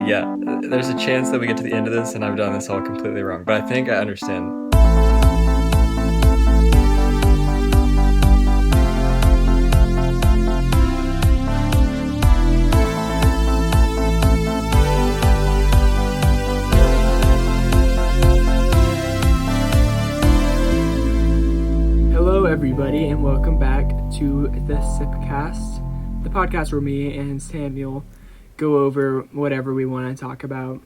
Yeah, there's a chance that we get to the end of this and I've done this all completely wrong, but I think I understand. Hello, everybody, and welcome back to the Sipcast, the podcast where me and Samuel go over whatever we want to talk about.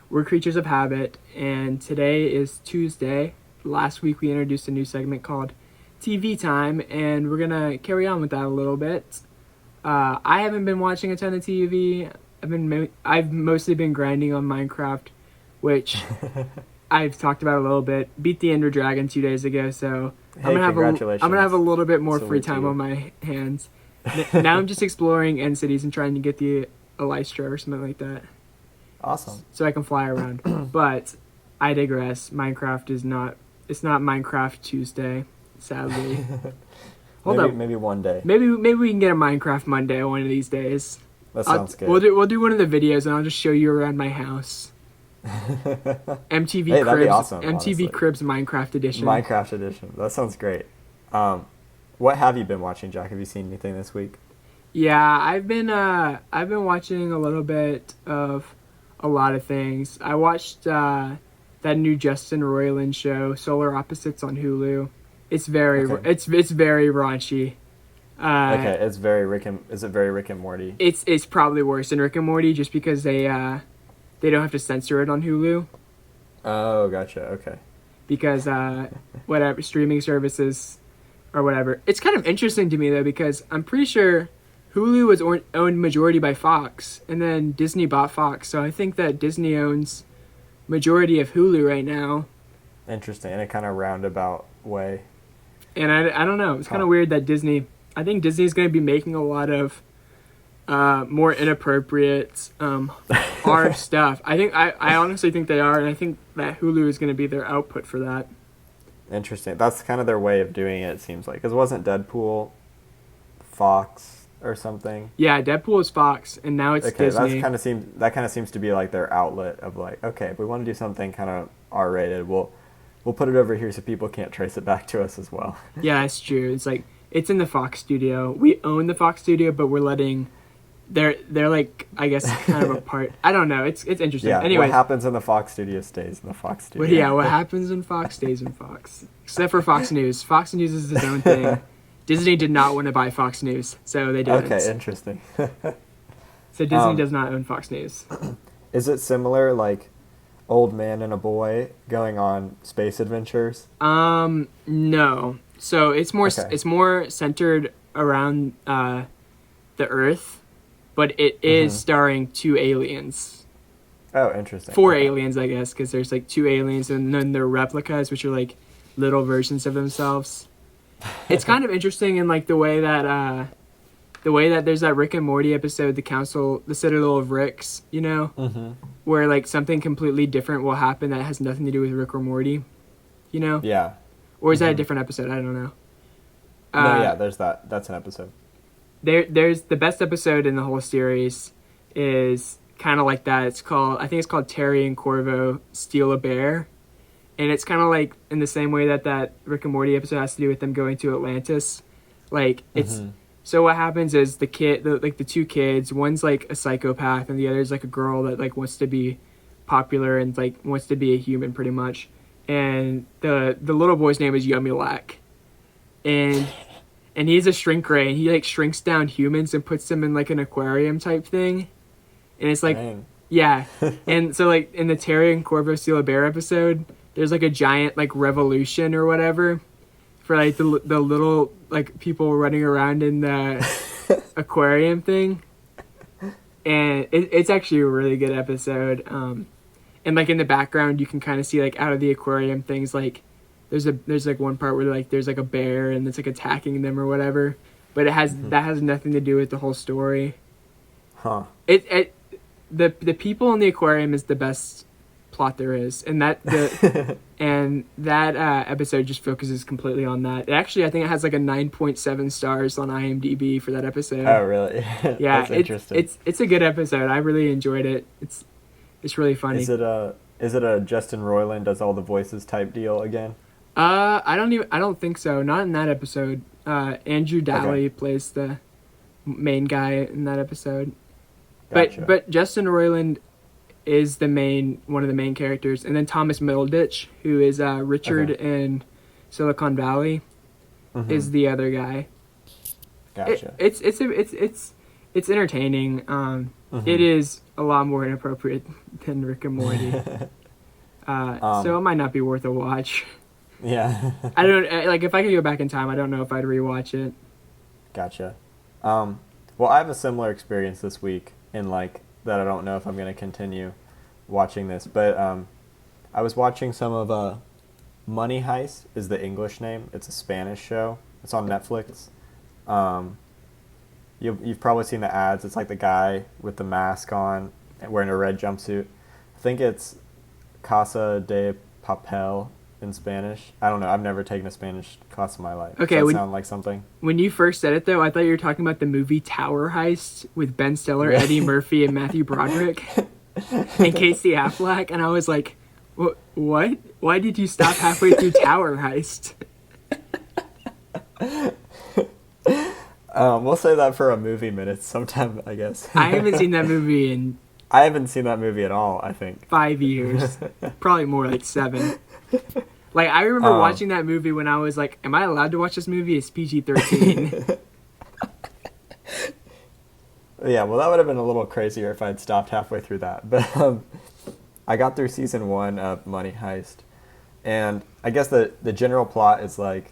We're creatures of habit, and today is Tuesday. Last week we introduced a new segment called TV Time, and we're gonna carry on with that a little bit. I haven't been watching a ton of TV. I've mostly been grinding on Minecraft, which I've talked about a little bit. Beat the Ender Dragon 2 days ago, so Hey, I'm congratulations. gonna have a little bit more So free would time you. on my hands. Now I'm just exploring end cities and trying to get the Elytra or something like that, Awesome. so I can fly around. But I digress. Minecraft is not. It's not Minecraft Tuesday, sadly. Hold up. Maybe one day. Maybe we can get a Minecraft Monday one of these days. That sounds good. We'll do one of the videos and I'll just show you around my house. MTV Hey, that'd Cribs. be awesome, MTV honestly. Cribs Minecraft edition. Minecraft edition. That sounds great. What have you been watching, Jack? Have you seen anything this week? Yeah, I've been watching a little bit of a lot of things. I watched that new Justin Roiland show, Solar Opposites, on Hulu. It's very Okay. it's very raunchy. Okay, is it very Rick and Morty? It's probably worse than Rick and Morty just because they don't have to censor it on Hulu Oh, gotcha. Okay. because whatever streaming services or whatever. It's kind of interesting to me though because I'm pretty sure Hulu was owned majority by Fox, and then Disney bought Fox. So I think that Disney owns majority of Hulu right now. Interesting. In a kind of roundabout way. And I don't know. It's kind of weird that Disney. I think Disney's going to be making a lot of more inappropriate R stuff. I honestly think they are, and I think that Hulu is going to be their output for that. Interesting. That's kind of their way of doing it seems like. Because wasn't Deadpool Fox or something? Yeah, Deadpool is Fox, and now it's Okay, Disney. that kind of seems to be like their outlet of like, okay, if we want to do something kind of R-rated, we'll put it over here so people can't trace it back to us as well. Yeah, it's true. It's like it's in the Fox studio. We own the Fox studio, but we're letting they're like I guess kind of a part. I don't know. It's interesting. Yeah. Anyway, What happens in the Fox studio stays in the Fox studio. but yeah, what happens in Fox stays in Fox, except for Fox News. Fox News is its own thing. Disney did not want to buy Fox News, so they didn't. Okay, interesting. So Disney does not own Fox News. Is it similar, like old man and a boy going on space adventures? No. So it's more Okay. it's more centered around the Earth, but it is starring two aliens. Oh, interesting. Four Okay. aliens, I guess, because there's like two aliens and then they're replicas, which are like little versions of themselves. It's kind of interesting in like the way that there's that Rick and Morty episode, the Citadel of Ricks, you know, where like something completely different will happen that has nothing to do with Rick or Morty, you know? Yeah. Or is that a different episode? I don't know. No, yeah, there's that. That's an episode. There's the best episode in the whole series is kind of like that. I think it's called Terry and Corvo Steal a Bear. And it's kind of like in the same way that Rick and Morty episode has to do with them going to Atlantis. Like it's, so what happens is the two kids, one's like a psychopath and the other's like a girl that like wants to be popular and like wants to be a human pretty much. And the little boy's name is Yummy-Lack. And he's a shrink ray, and he like shrinks down humans and puts them in like an aquarium type thing. And it's like, Dang. yeah. And so like in the Terry and Corvo Steal a Bear episode, there's like a giant like revolution or whatever for like the little like people running around in the aquarium thing. And it's actually a really good episode. And like in the background you can kind of see like out of the aquarium things like there's like one part where like there's like a bear and it's like attacking them or whatever, but that has nothing to do with the whole story. Huh. The people in the aquarium is the best plot there is, and that episode just focuses completely on that. Actually, I think it has like a 9.7 stars on IMDb for that episode. Oh, really? Yeah, That's interesting. it's a good episode. I really enjoyed it. It's really funny. Is it a Justin Roiland does all the voices type deal again? I don't think so. Not in that episode. Andrew Daly plays the main guy in that episode. Gotcha. But Justin Roiland is one of the main characters, and then Thomas Middleditch, who is Richard in Silicon Valley, is the other guy. Gotcha. It's entertaining. It is a lot more inappropriate than Rick and Morty, so it might not be worth a watch. Yeah. I don't like if I could go back in time. I don't know if I'd rewatch it. Gotcha. Well, I have a similar experience this week in like that. I don't know if I'm going to continue watching this, but I was watching some of Money Heist is the English name. It's a Spanish show. It's on Netflix. You've probably seen the ads. It's like the guy with the mask on, wearing a red jumpsuit. I think it's Casa de Papel in Spanish. I don't know. I've never taken a Spanish class in my life. Okay, Does that sound like something? When you first said it, though, I thought you were talking about the movie Tower Heist with Ben Stiller, Eddie Murphy, and Matthew Broderick, and Casey Affleck, and I was like, what? Why did you stop halfway through Tower Heist? We'll say that for a movie minute sometime, I guess. I haven't seen that movie in I haven't seen that movie at all, I think. 5 years. Probably more, like 7. Like, I remember watching that movie when I was like, am I allowed to watch this movie? It's PG-13. Yeah, well, that would have been a little crazier if I'd stopped halfway through that. But I got through season 1 of Money Heist. And I guess the general plot is like,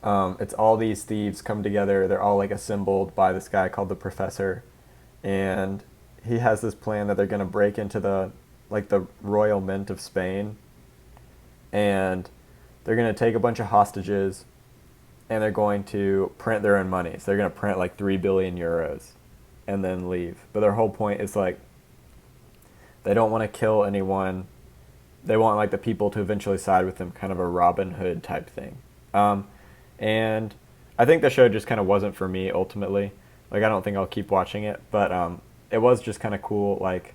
it's all these thieves come together. They're all like assembled by this guy called the Professor. And he has this plan that they're going to break into the Royal Mint of Spain. And they're going to take a bunch of hostages. And they're going to print their own money. So they're going to print like 3 billion euros. And then leave. But their whole point is like, they don't want to kill anyone. They want like the people to eventually side with them, kind of a Robin Hood type thing. And I think the show just kind of wasn't for me ultimately. Like, I don't think I'll keep watching it, but it was just kind of cool. Like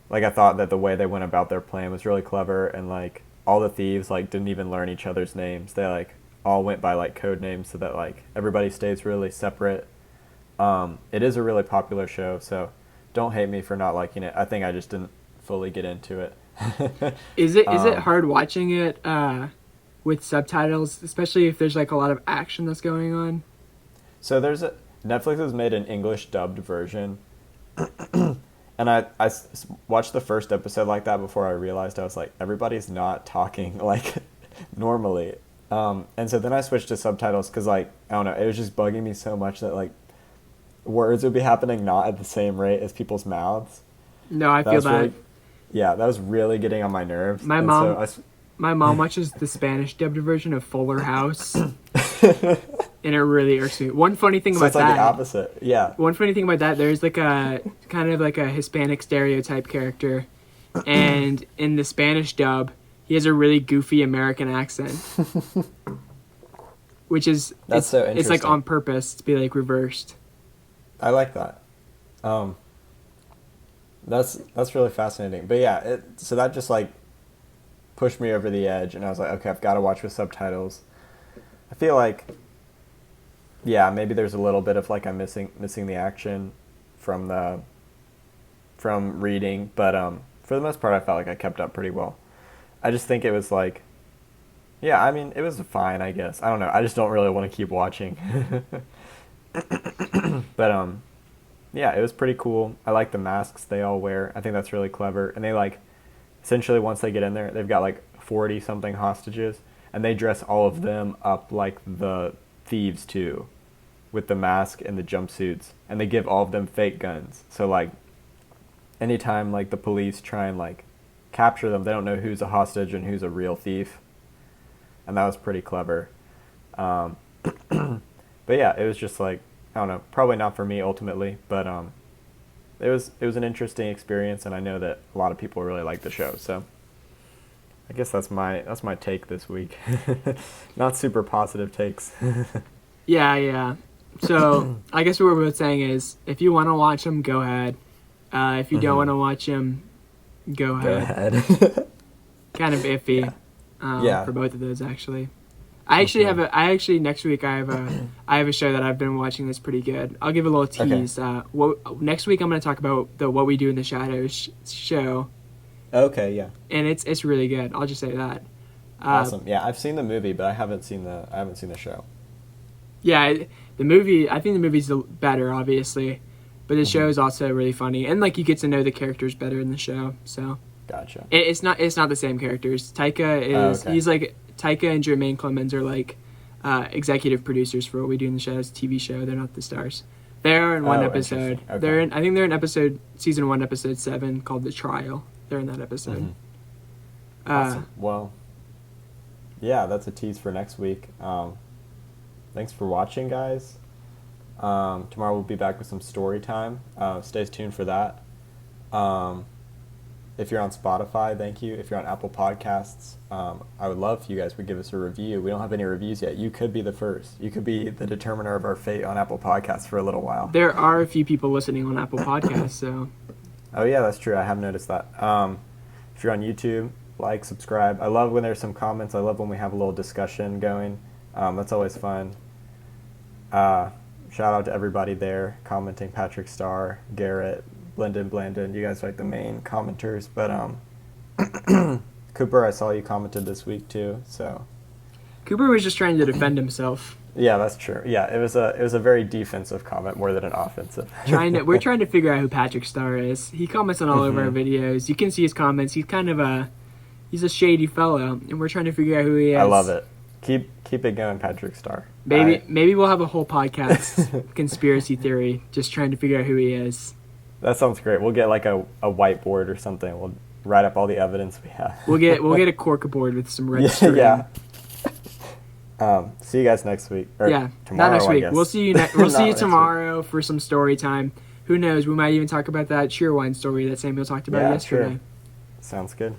I thought that the way they went about their plan was really clever, and like all the thieves like didn't even learn each other's names. They like all went by like code names so that like everybody stays really separate. It is a really popular show, so don't hate me for not liking it. I think I just didn't fully get into it. Is it hard watching it with subtitles, especially if there's like a lot of action that's going on? So Netflix has made an English dubbed version, and I watched the first episode like that before I realized I was like, everybody's not talking like normally. And so then I switched to subtitles because like, I don't know, it was just bugging me so much that like words would be happening not at the same rate as people's mouths. No, I feel that. Really, yeah, that was really getting on my nerves. My mom watches the Spanish dubbed version of Fuller House, and it really irks me. One funny thing about it's like that, the opposite. Yeah. One funny thing about that, there's like a kind of like a Hispanic stereotype character, and in the Spanish dub, he has a really goofy American accent, which is so interesting. It's like on purpose to be like reversed. I like that. That's really fascinating. But yeah, so that just like pushed me over the edge, and I was like, okay, I've got to watch with subtitles. I feel like, yeah, maybe there's a little bit of like I'm missing the action from reading, but for the most part, I felt like I kept up pretty well. I just think it was like, yeah, I mean, it was fine, I guess. I don't know. I just don't really want to keep watching. But yeah, it was pretty cool. I like the masks they all wear. I think that's really clever. And they like, essentially once they get in there, they've got like 40 something hostages, and they dress all of them up like the thieves too, with the mask and the jumpsuits, and they give all of them fake guns. So like, anytime like the police try and like capture them, they don't know who's a hostage and who's a real thief. And that was pretty clever. But yeah, it was just like, I don't know, probably not for me ultimately, but it was an interesting experience, and I know that a lot of people really like the show. So I guess that's my take this week. Not super positive takes. Yeah. So I guess what we're both saying is, if you want to watch them, go ahead. If you don't want to watch them, go ahead. Kind of iffy. For both of those, actually. I actually next week I have a show that I've been watching that's pretty good. I'll give a little tease. Okay. Next week I'm going to talk about the What We Do in the Shadows show. Okay, yeah. And it's really good. I'll just say that. Awesome. Yeah, I've seen the movie, but I haven't seen the show. Yeah, the movie. I think the movie's better, obviously, but the show is also really funny, and like you get to know the characters better in the show. So. Gotcha. It's not the same characters. He's like Taika and Jermaine Clemens are like executive producers for What We Do in the Shadows TV show. They're not the stars. They're in one episode. Okay. I think they're in season 1, episode 7, called The Trial. They're in that episode. Awesome. Well, yeah, that's a tease for next week. Thanks for watching, guys. Tomorrow we'll be back with some story time. Stay tuned for that. If you're on Spotify, thank you. If you're on Apple Podcasts, I would love if you guys would give us a review. We don't have any reviews yet. You could be the first. You could be the determiner of our fate on Apple Podcasts for a little while. There are a few people listening on Apple Podcasts, so. Oh, yeah, that's true. I have noticed that. If you're on YouTube, like, subscribe. I love when there's some comments. I love when we have a little discussion going. That's always fun. Shout out to everybody there commenting. Patrick Starr, Garrett, Blandon, you guys are like the main commenters, but Cooper, I saw you commented this week too, so. Cooper was just trying to defend himself. Yeah, that's true. Yeah, it was a very defensive comment more than an offensive. We're trying to figure out who Patrick Starr is. He comments on all of our videos. You can see his comments. He's kind of he's a shady fellow, and we're trying to figure out who he is. I love it. Keep it going, Patrick Starr. Maybe we'll have a whole podcast conspiracy theory, just trying to figure out who he is. That sounds great. We'll get like a whiteboard or something. We'll write up all the evidence we have. We'll get a cork board with some red string. Yeah. See you guys next week. Tomorrow, not next week. We'll see you. We'll see you tomorrow for some story time. Who knows? We might even talk about that Cheerwine story that Samuel talked about yesterday. Sure. Sounds good.